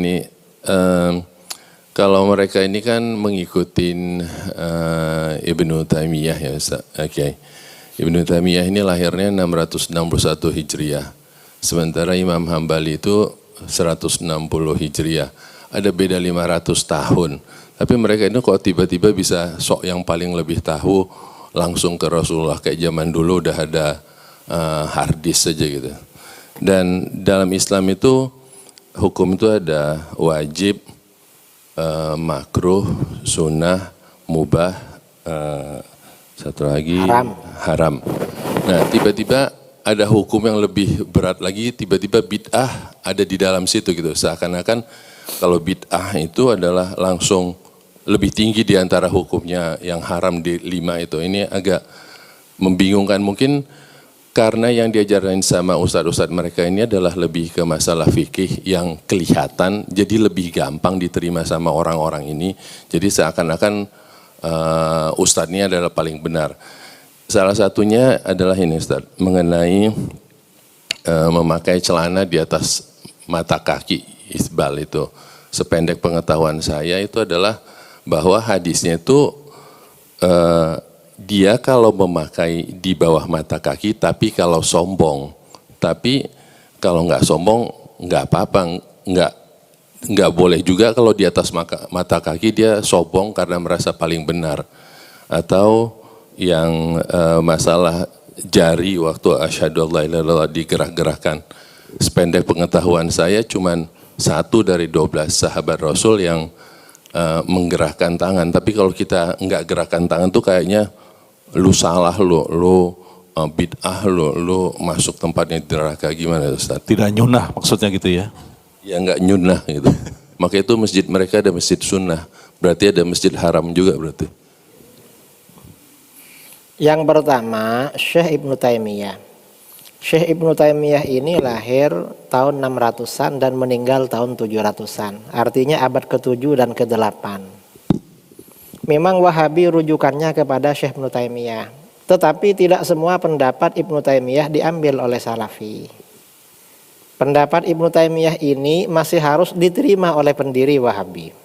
Ini kalau mereka ini kan mengikuti Ibnu Taimiyah ya Ustaz. Oke. Ibnu Taimiyah ini lahirnya 661 Hijriah. Sementara Imam Hambali itu 160 Hijriah. Ada beda 500 tahun. Tapi mereka ini kok tiba-tiba bisa sok yang paling lebih tahu langsung ke Rasulullah. Kayak zaman dulu udah ada hard disk saja gitu. Dan dalam Islam itu hukum itu ada wajib, makruh, sunnah, mubah, satu lagi haram. Nah tiba-tiba ada hukum yang lebih berat lagi, tiba-tiba bid'ah ada di dalam situ gitu. Seakan-akan kalau bid'ah itu adalah langsung lebih tinggi di antara hukumnya yang haram di 5 itu. Ini agak membingungkan mungkin karena yang diajarkan sama ustadz-ustadz mereka ini adalah lebih ke masalah fikih yang kelihatan, jadi lebih gampang diterima sama orang-orang ini. Jadi seakan-akan ustadz ini adalah paling benar. Salah satunya adalah ini Ustadz, mengenai memakai celana di atas mata kaki, isbal itu. Sependek pengetahuan saya itu adalah bahwa hadisnya itu dia kalau memakai di bawah mata kaki, tapi kalau sombong, tapi kalau nggak sombong nggak apa-apa, nggak boleh juga kalau di atas mata kaki dia sombong karena merasa paling benar. Atau yang masalah jari waktu asyhadu alla ilaha illallah digerak-gerakkan. Sependek pengetahuan saya cuman 1 dari 12 sahabat Rasul yang menggerakkan tangan. Tapi kalau kita nggak gerakkan tangan tuh kayaknya lu salah, lu bid'ah, lu masuk tempatnya di neraka, gimana Ustaz? Tidak nyunah maksudnya gitu ya? Ya nggak nyunah gitu. Maka itu masjid mereka ada masjid sunnah, berarti ada masjid haram juga berarti. Yang pertama, Syekh Ibnu Taimiyah. Syekh Ibnu Taimiyah ini lahir tahun 600-an dan meninggal tahun 700-an. Artinya abad ke-7 dan ke-8. Memang Wahabi rujukannya kepada Syekh Ibnu Taimiyah. Tetapi tidak semua pendapat Ibnu Taimiyah diambil oleh Salafi. Pendapat Ibnu Taimiyah ini masih harus diterima oleh pendiri Wahabi.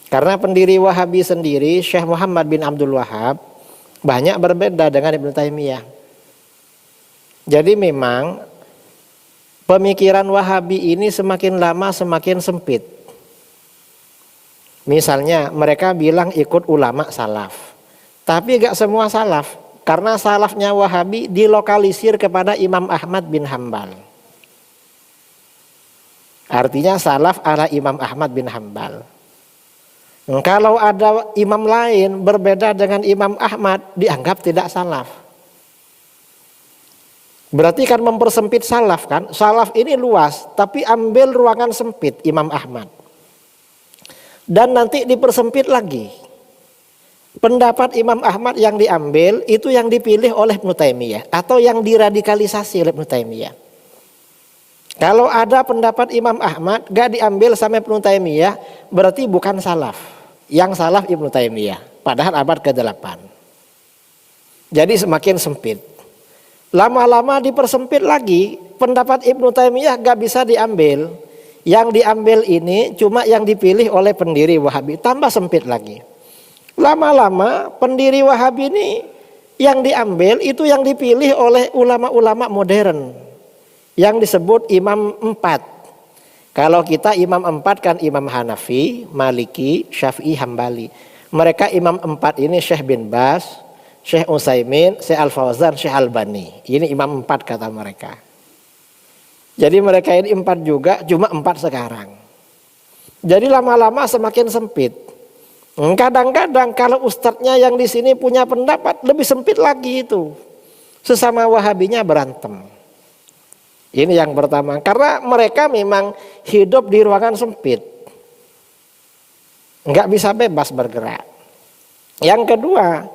Karena pendiri Wahabi sendiri, Syekh Muhammad bin Abdul Wahab, banyak berbeda dengan Ibnu Taimiyah. Jadi memang pemikiran Wahabi ini semakin lama semakin sempit. Misalnya mereka bilang ikut ulama salaf. Tapi gak semua salaf. Karena salafnya Wahabi dilokalisir kepada Imam Ahmad bin Hambal. Artinya salaf ala Imam Ahmad bin Hambal. Kalau ada imam lain berbeda dengan Imam Ahmad, dianggap tidak salaf. Berarti kan mempersempit salaf kan. Salaf ini luas, tapi ambil ruangan sempit Imam Ahmad. Dan nanti dipersempit lagi. Pendapat Imam Ahmad yang diambil itu yang dipilih oleh Ibnu Taimiyah atau yang diradikalisasi oleh Ibnu Taimiyah. Kalau ada pendapat Imam Ahmad gak diambil sama Ibnu Taimiyah, berarti bukan salaf. Yang salaf Ibnu Taimiyah, padahal abad ke-8. Jadi semakin sempit. Lama-lama dipersempit lagi, pendapat Ibnu Taimiyah gak bisa diambil. Yang diambil ini cuma yang dipilih oleh pendiri Wahabi, tambah sempit lagi. Lama-lama pendiri Wahabi ini yang diambil itu yang dipilih oleh ulama-ulama modern. Yang disebut Imam 4. Kalau kita Imam 4 kan Imam Hanafi, Maliki, Syafi'i, Hambali. Mereka Imam 4 ini Syekh bin Baz, Syekh Utsaimin, Syekh Al-Fauzan, Syekh Albani. Ini Imam 4 kata mereka. Jadi mereka ini 4 juga, cuma 4 sekarang. Jadi lama-lama semakin sempit. Kadang-kadang kalau ustadznya yang di sini punya pendapat lebih sempit lagi itu. Sesama Wahabinya berantem. Ini yang pertama, karena mereka memang hidup di ruangan sempit. Enggak bisa bebas bergerak. Yang kedua,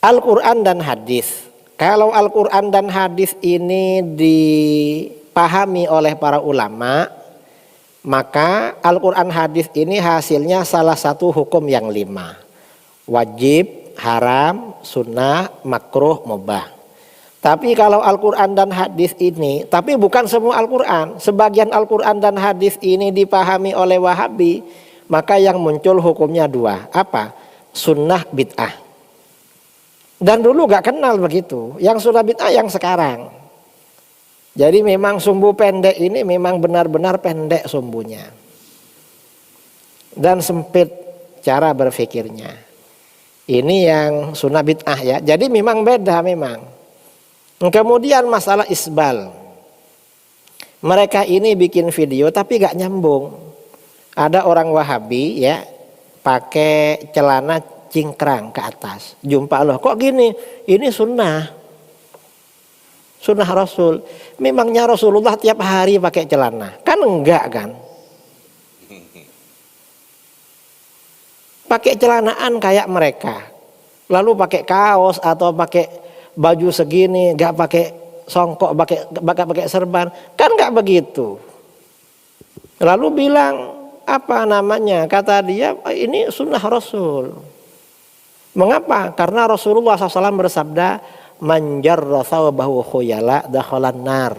Al-Quran dan hadis. Kalau Al-Quran dan hadis ini dipahami oleh para ulama, maka Al-Quran hadis ini hasilnya salah satu hukum yang 5. Wajib, haram, sunnah, makruh, mubah. Tapi kalau Al-Quran dan hadis ini, tapi bukan semua Al-Quran, sebagian Al-Quran dan hadis ini dipahami oleh Wahabi, maka yang muncul hukumnya dua. Apa? Sunnah bid'ah. Dan dulu gak kenal begitu. Yang sunnah bid'ah yang sekarang. Jadi memang sumbu pendek ini memang benar-benar pendek sumbunya. Dan sempit cara berpikirnya. Ini yang sunnah bid'ah ya. Jadi memang beda memang. Kemudian masalah isbal. Mereka ini bikin video tapi gak nyambung. Ada orang Wahabi ya pakai celana cingkrang ke atas. Jumpa loh, kok gini? Ini sunnah. Sunnah Rasul. Memangnya Rasulullah tiap hari pakai celana? Kan enggak kan? Pakai celanaan kayak mereka. Lalu pakai kaos atau pakai baju segini, gak pakai songkok, pakai serban, kan gak begitu. Lalu bilang apa namanya? Kata dia ini sunnah Rasul. Mengapa? Karena Rasulullah SAW bersabda, man jarra thawbahu khuyala dakhalan nar.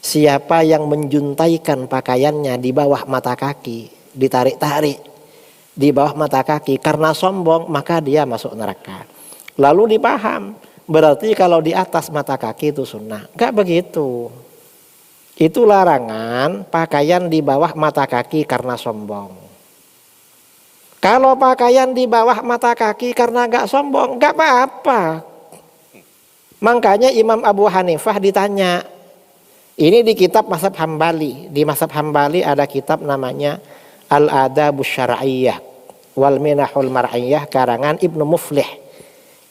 Siapa yang menjuntaikan pakaiannya di bawah mata kaki, ditarik-tarik di bawah mata kaki karena sombong, maka dia masuk neraka. Lalu dipaham, berarti kalau di atas mata kaki itu sunnah. Enggak begitu. Itu larangan pakaian di bawah mata kaki karena sombong. Kalau pakaian di bawah mata kaki karena enggak sombong, enggak apa-apa. Makanya Imam Abu Hanifah ditanya. Ini di kitab Mazhab Hambali. Di Mazhab Hambali ada kitab namanya Al-Adabus Syar'iyyah wal Minahul Mar'iyyah karangan Ibnu Muflih.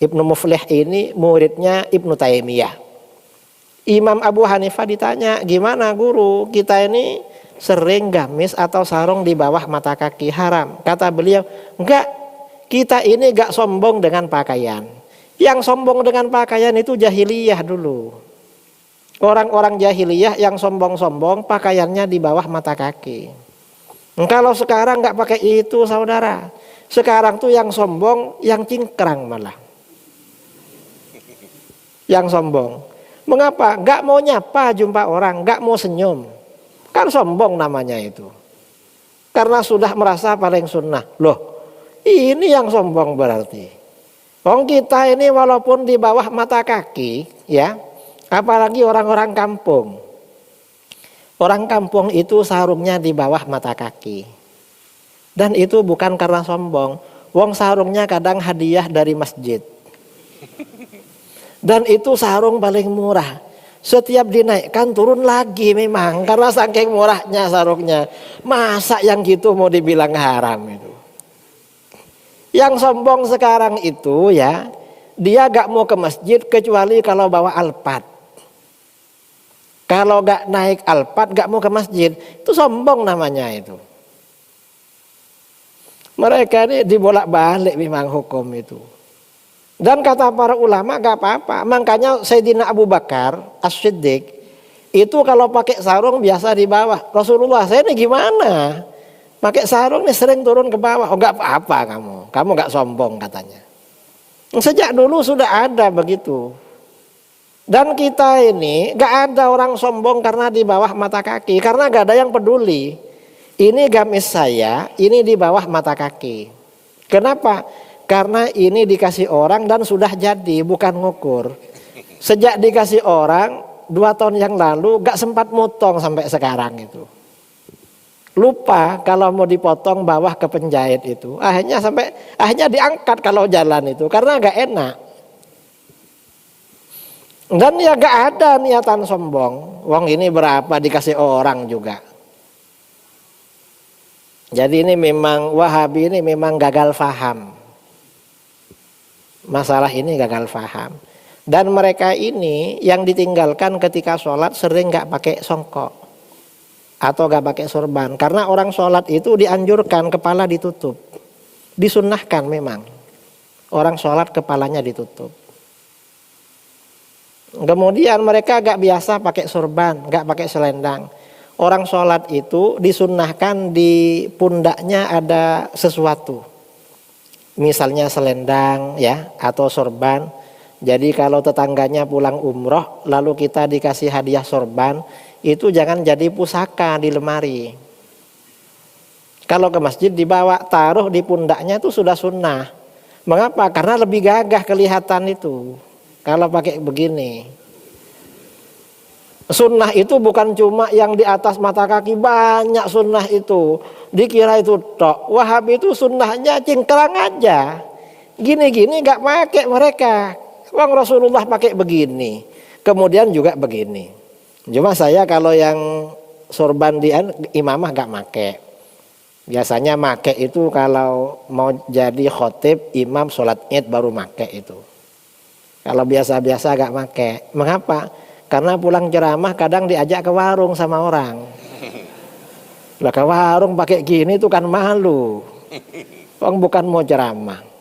Ibnu Muflih ini muridnya Ibnu Taimiyah. Imam Abu Hanifah ditanya, gimana guru, kita ini sering gamis atau sarung di bawah mata kaki haram? Kata beliau, enggak, kita ini enggak sombong dengan pakaian. Yang sombong dengan pakaian itu jahiliyah dulu. Orang-orang jahiliyah yang sombong-sombong pakaiannya di bawah mata kaki. Kalau sekarang enggak pakai itu saudara. Sekarang tuh yang sombong, yang cingkrang malah. Yang sombong. Mengapa? Gak mau nyapa jumpa orang, gak mau senyum. Kan sombong namanya itu. Karena sudah merasa paling sunnah. Loh, ini yang sombong berarti. Wong kita ini walaupun di bawah mata kaki, ya, apalagi orang-orang kampung. Orang kampung itu sarungnya di bawah mata kaki. Dan itu bukan karena sombong. Wong sarungnya kadang hadiah dari masjid. Dan itu sarung paling murah. Setiap dinaikkan turun lagi memang. Karena saking murahnya sarungnya. Masa yang gitu mau dibilang haram itu. Yang sombong sekarang itu ya. Dia gak mau ke masjid kecuali kalau bawa Alphard. Kalau gak naik Alphard gak mau ke masjid. Itu sombong namanya itu. Mereka ini dibolak-balik memang hukum itu. Dan kata para ulama gak apa-apa. Makanya Sayyidina Abu Bakar As-Siddiq itu kalau pakai sarung biasa di bawah. Rasulullah, saya ini gimana? Pakai sarung nih sering turun ke bawah. Oh gak apa-apa kamu. Kamu gak sombong katanya. Sejak dulu sudah ada begitu. Dan kita ini gak ada orang sombong karena di bawah mata kaki. Karena gak ada yang peduli. Ini gamis saya, ini di bawah mata kaki. Kenapa? Karena ini dikasih orang dan sudah jadi, bukan ngukur. Sejak dikasih orang 2 tahun yang lalu gak sempat motong sampai sekarang itu. Lupa kalau mau dipotong bawah ke penjahit itu. Akhirnya diangkat kalau jalan itu karena gak enak. Dan ya gak ada niatan sombong. Wong ini berapa dikasih orang juga. Jadi ini memang Wahabi ini memang gagal faham. Masalah ini gagal faham. Dan mereka ini yang ditinggalkan ketika sholat sering gak pakai songkok. Atau gak pakai sorban. Karena orang sholat itu dianjurkan kepala ditutup. Disunnahkan memang. Orang sholat kepalanya ditutup. Kemudian mereka gak biasa pakai sorban, gak pakai selendang. Orang sholat itu disunnahkan di pundaknya ada sesuatu. Misalnya selendang ya atau sorban Jadi kalau tetangganya pulang umroh lalu kita dikasih hadiah sorban, itu jangan jadi pusaka di lemari. Kalau ke masjid dibawa taruh di pundaknya itu sudah sunnah. Mengapa? Karena lebih gagah kelihatan itu kalau pakai begini. Sunnah itu bukan cuma yang di atas mata kaki, banyak sunnah itu. Dikira itu tok. Wahabi itu sunnahnya cingkrang aja. Gini-gini gak pakai mereka. Wong Rasulullah pakai begini. Kemudian juga begini. Cuma saya kalau yang sorban di imamah gak pakai. Biasanya make itu kalau mau jadi khotib, imam sholat id baru make itu. Kalau biasa-biasa gak make. Mengapa? Karena pulang ceramah kadang diajak ke warung sama orang. Lah ke warung pakai gini itu kan malu. Orang bukan mau ceramah.